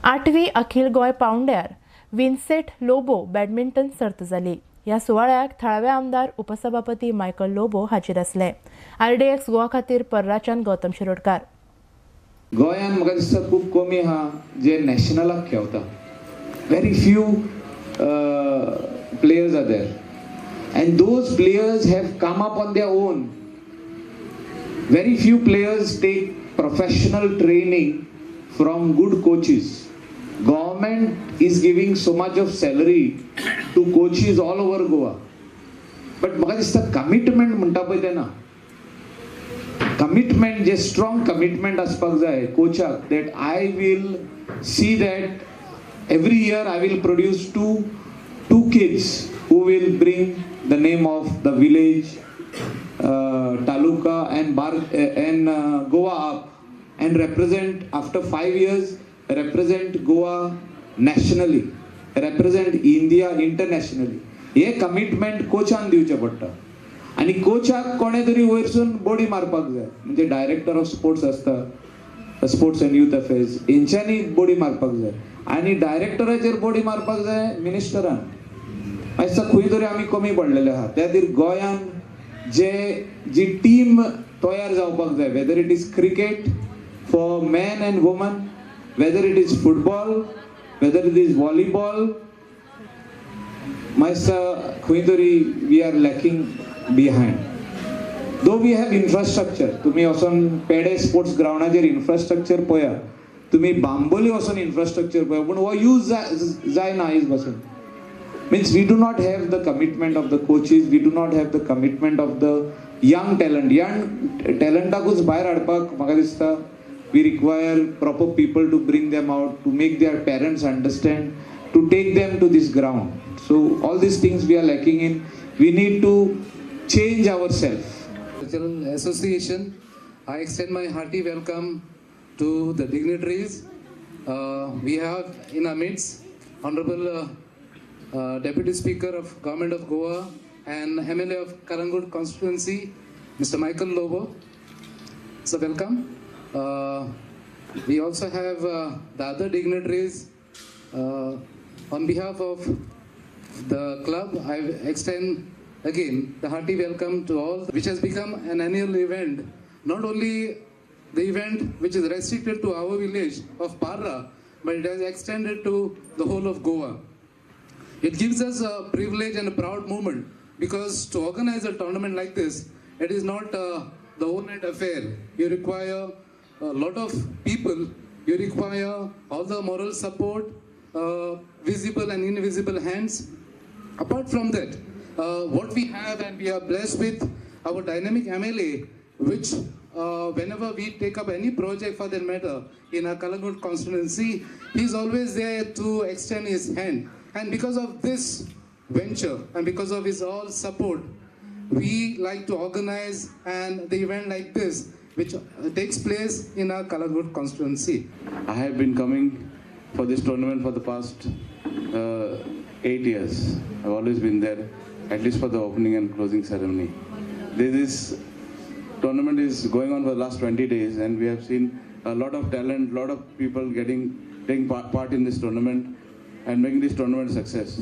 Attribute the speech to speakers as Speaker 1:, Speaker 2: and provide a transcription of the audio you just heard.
Speaker 1: 8वी अखिल गोय पावंड्यार Vincent Lobo badminton सर्त जाली. ह्या सुवाळ्याक थळावे आमदार उपसभापती मायकल लोबो हाजीर आसले. RDX गोवा खातीर पर्राच्यान गौतम शिरोडकार.
Speaker 2: गोंयान म्हाका दिसता खूब कमी आहा जे नॅशनलाक खेळटा. Very few players are there and those players have come up on their own. Very few players take professional training from good coaches. Government is giving so much of salary to coaches all over Goa, but म्हाका दिसता commitment म्हणटा पळय तें ना. Commitment, जे strong commitment आसपाक जाय कोचाक, that I will see that every year I will produce two kids who will bring the name of the village, taluka and Goa up and represent after 5 years, represent Goa nationally, represent India internationally. Hey commitment कोचान दिवचे पडटा आणि कोचाक कोणे तरी वयरसून बोडी मारपाक जाय. म्हणजे director of sports असता, sports and youth affairs, हेंच्यांनी बोडी मारपाक जाय आणि डायरेक्टराचेर बोडी मारपाक जाय मिनिस्टरान. मातसो खंय तरी आमी कमी पडलेले आहा. त्या खातीर गोंयान जी टीम तयार जावपाक जाय, whether it is cricket for men and woman, whether it is football, whether it is volleyball, मातसो खंय तरी वी आर लॅकिंग बिहायंड. दो वी हॅव इन्फ्रास्ट्रक्चर. तुम्ही वचून पेडे स्पोर्ट्स ग्राउंडाचेर इन्फ्रास्ट्रक्चर पळया, तुम्ही बांबोली वचून इन्फ्रास्ट्रक्चर पळया, पूण हो यूज जायना आयज पासून. Means we do not have the commitment of the coaches, we do not have the commitment of the young talent. Young talentakूच भायर हाडपाक म्हाका दिसता we require proper people to bring them out, to make their parents understand, to take them to this ground. So all these things we are lacking in. We need to change ourselves.
Speaker 3: Cultural Association, I extend my hearty welcome to the dignitaries. We have in our midst Honorable Deputy Speaker of Government of Goa and MLA of Kalangut constituency, Mr. Michael Lobo. So welcome. We also have the other dignitaries. On behalf of the club, I extend again the hearty welcome to all, which has become an annual event. Not only the event which is restricted to our village of Parra, but it has extended to the whole of Goa. It gives us a privilege and a proud moment, because to organize a tournament like this, it is not the overnight affair. You require a lot of people, you require all the moral support, visible and invisible hands. Apart from that, what we have, and we are blessed with our dynamic MLA, which whenever we take up any project for that matter in our Kalangut constituency, he is always there to extend his hand. And because of this venture and because of his all support, we like to organize and the event like this, which takes place in our Kalangut constituency.
Speaker 4: I have been coming for this tournament for the past 8 years. I've always been there, at least for the opening and closing ceremony. This tournament is going on for the last 20 days, and we have seen a lot of talent, a lot of people taking part in this tournament and making this tournament a success.